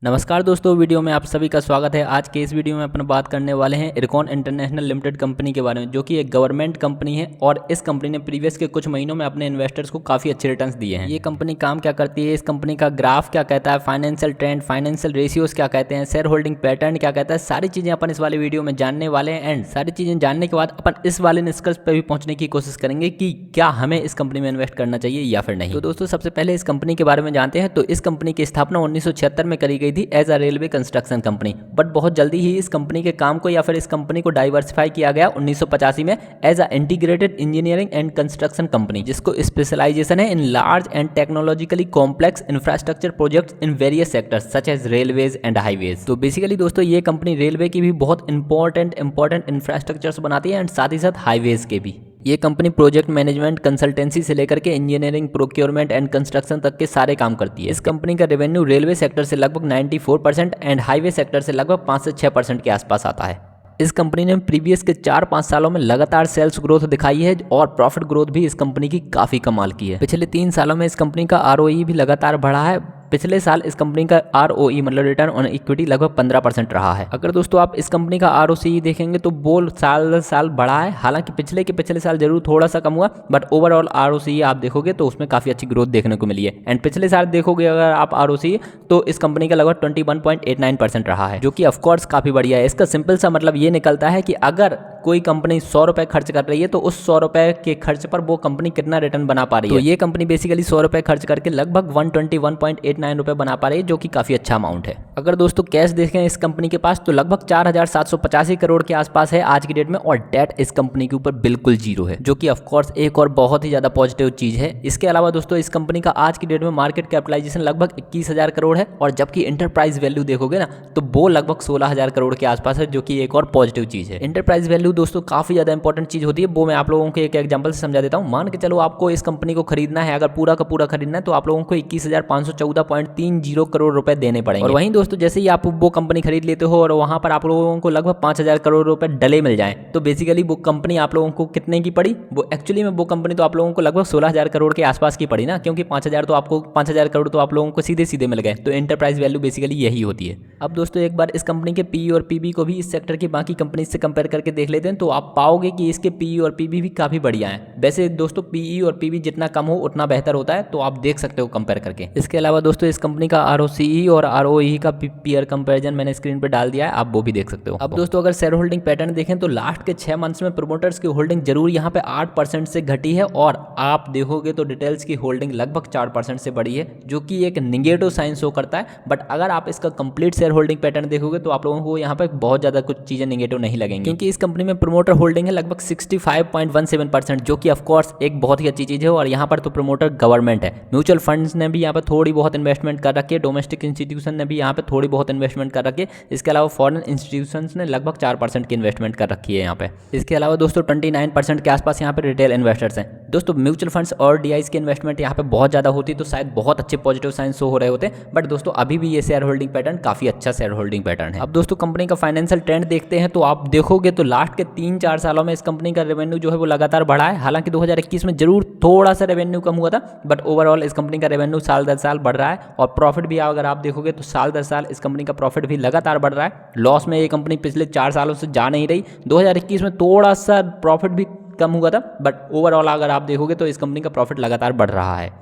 नमस्कार दोस्तों, वीडियो में आप सभी का स्वागत है। आज के इस वीडियो में अपन बात करने वाले हैं इरकॉन इंटरनेशनल लिमिटेड कंपनी के बारे में, जो कि एक गवर्नमेंट कंपनी है और इस कंपनी ने प्रीवियस के कुछ महीनों में अपने इन्वेस्टर्स को काफ़ी अच्छे रिटर्न्स दिए हैं। ये कंपनी काम क्या करती है, इस कंपनी का ग्राफ क्या कहता है, फाइनेंशियल ट्रेंड, फाइनेंशियल रेशियोज क्या कहते हैं, शेयर होल्डिंग पैटर्न क्या कहता है, सारी चीज़ें अपन इस वाले वीडियो में जानने वाले हैं। एंड सारी चीज़ें जानने के बाद अपन इस वाले निष्कर्ष पर भी पहुंचने की कोशिश करेंगे कि क्या हमें इस कंपनी में इन्वेस्ट करना चाहिए या फिर नहीं। तो दोस्तों, सबसे पहले इस कंपनी के बारे में जानते हैं। तो इस कंपनी की स्थापना 1976 में करी गई थी as a railway construction company, but बहुत जल्दी ही इस कंपनी के काम को या फिर इस कंपनी को डाइवर्सिफाई किया गया 1985 में as a integrated engineering and construction company, जिसको स्पेशलाइजेशन है in large and technologically complex infrastructure projects in various sectors such as railways and highways. तो बेसिकली दोस्तों, ये कंपनी रेलवे की भी बहुत इंपॉर्टेंट इंफ्रास्ट्रक्चर्स बनाती है एंड साथ ही साथ हाईवेज के भी। ये कंपनी प्रोजेक्ट मैनेजमेंट कंसल्टेंसी से लेकर के इंजीनियरिंग, प्रोक्योरमेंट एंड कंस्ट्रक्शन तक के सारे काम करती है। इस कंपनी का रेवेन्यू रेलवे सेक्टर से लगभग 94% एंड हाईवे सेक्टर से लगभग 5 से 6% के आसपास आता है। इस कंपनी ने प्रीवियस के 4-5 सालों में लगातार सेल्स ग्रोथ दिखाई है और प्रॉफिट ग्रोथ भी इस कंपनी की काफ़ी कमाल की है। पिछले 3 सालों में इस कंपनी का ROE भी लगातार बढ़ा है। पिछले साल इस कंपनी का ROE मतलब रिटर्न ऑन इक्विटी लगभग 15% रहा है। अगर दोस्तों आप इस कंपनी का ROCE देखेंगे तो वो साल साल बढ़ा है। हालांकि पिछले साल जरूर थोड़ा सा कम हुआ, बट ओवरऑल ROCE आप देखोगे तो उसमें काफ़ी अच्छी ग्रोथ देखने को मिली है। एंड पिछले साल देखोगे अगर आप ROCE तो इस कंपनी का लगभग 21.89% रहा है, जो कि ऑफकोर्स काफ़ी बढ़िया है। इसका सिंपल सा मतलब ये निकलता है कि अगर कोई कंपनी 100 रुपये खर्च कर रही है तो उस 100 रुपये के खर्च पर वो कंपनी कितना रिटर्न बना पा रही है। तो ये कंपनी बेसिकली 100 रुपये खर्च करके लगभग 121.89 रुपये बना पा रही है, जो कि काफ़ी अच्छा अमाउंट है। अगर दोस्तों कैश देखें इस कंपनी के पास तो लगभग 4,785 करोड़ के आसपास है आज की डेट में, और डेट इस कंपनी के ऊपर बिल्कुल जीरो है, जो कि ऑफकोर्स एक और बहुत ही ज़्यादा पॉजिटिव चीज़ है। इसके अलावा दोस्तों इस कंपनी का आज की डेट में मार्केट कैपिटलाइजेशन लगभग 21,000 करोड़ है, और जबकि इंटरप्राइज वैल्यू देखोगे ना तो वो लगभग 16,000 करोड़ के आसपास है, जो कि एक और पॉजिटिव चीज़ है। इंटरप्राइज वैल्यू दोस्तों काफ़ी ज़्यादा इंपॉर्टेंट चीज़ होती है, वो मैं आप लोगों को एक एग्जांपल से समझा देता हूँ। मान के चलो आपको इस कंपनी को खरीदना है, अगर पूरा का पूरा खरीदना है तो आप लोगों को 21,514.30 करोड़ रुपए देने पड़ेंगे। और वहीं दोस्तों जैसे ही आप वो कंपनी खरीद लेते हो और वहाँ पर आप लोगों को लगभग 5,000 करोड़ रुपए डले मिल जाएं, तो बेसिकली वो कंपनी आप लोगों को कितने की पड़ी, वो एक्चुअली में वो कंपनी तो आप लोगों को लगभग 16,000 करोड़ के आसपास की पड़ी ना, क्योंकि 5,000 करोड़ तो आप लोगों को सीधे सीधे मिल गए। तो एंटरप्राइज वैल्यू बेसिकली यही होती है। अब दोस्तों एक बार इस कंपनी के PE और PB को भी इस सेक्टर की बाकी कंपनी से कंपेयर करके देख लेते हैं, तो आप पाओगे कि इसके PE और PB भी काफ़ी बढ़िया हैं। वैसे दोस्तों PE और PB जितना कम हो उतना बेहतर होता है, तो आप देख सकते हो कंपेयर करके। इसके अलावा दोस्तों इस कंपनी का ROCE और ROE का पीयर कंपैरिजन मैंने स्क्रीन पर डाल दिया है, आप वो भी देख सकते हो। अब दोस्तों अगर शेयर होल्डिंग पैटर्न देखें तो लास्ट के 6 मंथ्स में प्रोमोटर्स की होल्डिंग जरूर यहाँ पे 8% से घटी है, और आप देखोगे तो डिटेल्स की होल्डिंग लगभग 4% से बढ़ी है, जो कि एक निगेटिव साइन शो करता है। बट अगर आप इसका कंप्लीट शेयर होल्डिंग पैटर्न देखोगे तो आप लोगों को यहाँ पे बहुत ज़्यादा कुछ चीज़ें निगेटिव नहीं लगेंगी, क्योंकि इस कंपनी में प्रोमोटर होल्डिंग है लगभग 65.17%, जो कि ऑफकोर्स एक बहुत ही अच्छी चीज़ है। और यहाँ पर तो प्रोमोटर गवर्नमेंट है। म्यूचुअल फंड्स ने भी यहाँ पर थोड़ी बहुत इन्वेस्टमेंट कर रखी है, डोमेस्टिक इंस्टीट्यूशन ने भी यहाँ पे थोड़ी बहुत इन्वेस्टमेंट कर रखी है। इसके अलावा फॉरेन इंस्टीट्यूशंस ने लगभग 4% की इन्वेस्टमेंट कर रखी है यहाँ पे। इसके अलावा दोस्तों 29% के आसपास यहाँ पे रिटेल इन्वेस्टर्स हैं। दोस्तों म्यूचुअल फंड्स और DIs की इन्वेस्टमेंट यहाँ पे बहुत ज़्यादा होती तो शायद बहुत अच्छे पॉजिटिव साइन शो हो रहे होते, बट दोस्तों अभी भी ये शेयर होल्डिंग पैटर्न काफ़ी अच्छा शेयर होल्डिंग पैटर्न है। अब दोस्तों कंपनी का फाइनेंशियल ट्रेंड देखते हैं, तो आप देखोगे तो लास्ट के 3-4 सालों में इस कंपनी का रेवेन्यू जो है वो लगातार बढ़ा है। हालांकि 2021 में जरूर थोड़ा सा रेवेन्यू कम हुआ था, बट ओवरऑल इस कंपनी का रेवेन्यू साल दर साल बढ़ रहा है, और प्रॉफिट भी अगर आप देखोगे तो साल दर साल इस कंपनी का प्रॉफिट भी लगातार बढ़ रहा है। लॉस में ये कंपनी पिछले 4 सालों से जा नहीं रही। 2021 में थोड़ा सा प्रॉफिट भी कम हुआ था, बट ओवरऑल अगर आप देखोगे तो इस कंपनी का प्रॉफिट लगातार बढ़ रहा है।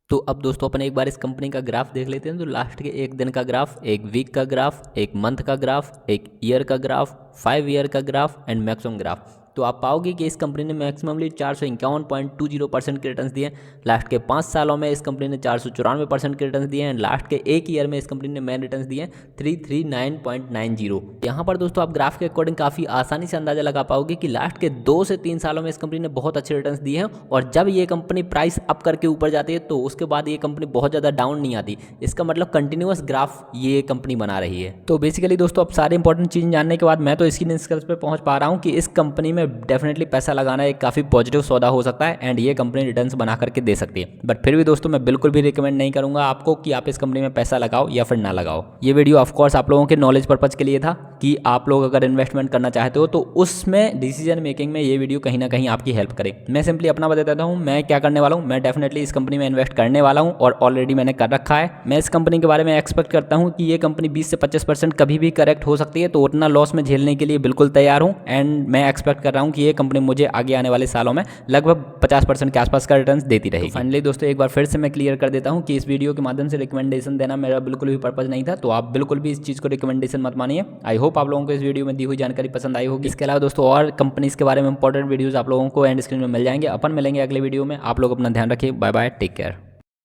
तो अब दोस्तों अपन एक बार इस कंपनी का ग्राफ देख लेते हैं। तो लास्ट के 1 दिन का ग्राफ, 1 वीक का ग्राफ, 1 मंथ का ग्राफ, 1 ईयर का ग्राफ, 5 ईयर का ग्राफ एंड मैक्सिमम ग्राफ, तो आप पाओगे कि इस कंपनी ने मैक्सिममली 451.20% के रिटर्न्स दिए। लास्ट के 5 सालों में इस कंपनी ने 494% के रिटर्न्स दिए हैं। लास्ट के 1 ईयर में इस कंपनी ने मेन रिटर्न्स दिए 339.90। यहाँ पर दोस्तों आप ग्राफ के अकॉर्डिंग काफ़ी आसानी से अंदाजा लगा पाओगे कि लास्ट के 2 से 3 सालों में इस कंपनी ने बहुत अच्छे रिटर्न्स दिए हैं, और जब ये कंपनी प्राइस अप करके ऊपर जाती है तो उसके बाद ये कंपनी बहुत ज़्यादा डाउन नहीं आती। इसका मतलब कंटिन्यूअस ग्राफ ये कंपनी बना रही है। तो बेसिकली दोस्तों अब सारे इंपॉर्टेंट चीज़ जानने के बाद मैं तो इसकी निष्कर्ष पे पहुँच पा रहा हूँ कि इस कंपनी में डेफिनेटली पैसा लगाना एक काफ़ी पॉजिटिव सौदा हो सकता है, एंड ये कंपनी रिटर्न्स बना करके दे सकती है। बट फिर भी दोस्तों मैं बिल्कुल भी रिकमेंड नहीं करूंगा आपको कि आप इस कंपनी में पैसा लगाओ या फिर ना लगाओ। ये वीडियो ऑफकोर्स आप लोगों के नॉलेज पर्पज के लिए था। कि आप लोग अगर इन्वेस्टमेंट करना चाहते हो तो उसमें डिसीजन मेकिंग में ये वीडियो कहीं ना कहीं आपकी हेल्प करे। मैं सिंपली अपना बता देता हूँ मैं क्या करने वाला हूँ। मैं डेफिनेटली इस कंपनी में इन्वेस्ट करने वाला हूँ और ऑलरेडी मैंने कर रखा है। मैं इस कंपनी के बारे में एक्सपेक्ट करता हूँ कि ये कंपनी 20 से 25% कभी भी करेक्ट हो सकती है, तो उतना लॉस में झेलने के लिए बिल्कुल तैयार हूँ। एंड मैं एक्सपेक्ट कर रहा हूँ कि ये कंपनी मुझे आगे आने वाले सालों में लगभग 50% के आसपास का रिटर्न देती रहेगी। फाइनली दोस्तों एक बार फिर से मैं क्लियर कर देता हूँ कि इस वीडियो के माध्यम से रिकमेंडेशन देना मेरा बिल्कुल भी पर्पज नहीं था, तो आप बिल्कुल भी इस चीज़ को रिकमेंडेशन मत मानिए। आई होप आप लोगों को इस वीडियो में दी हुई जानकारी पसंद आई होगी। इसके अलावा दोस्तों और कंपनीज के बारे में इंपॉर्टेंट वीडियोस आप लोगों को एंड स्क्रीन में मिल जाएंगे। अपन मिलेंगे अगले वीडियो में। आप लोग अपना ध्यान रखिए। Bye bye, take care.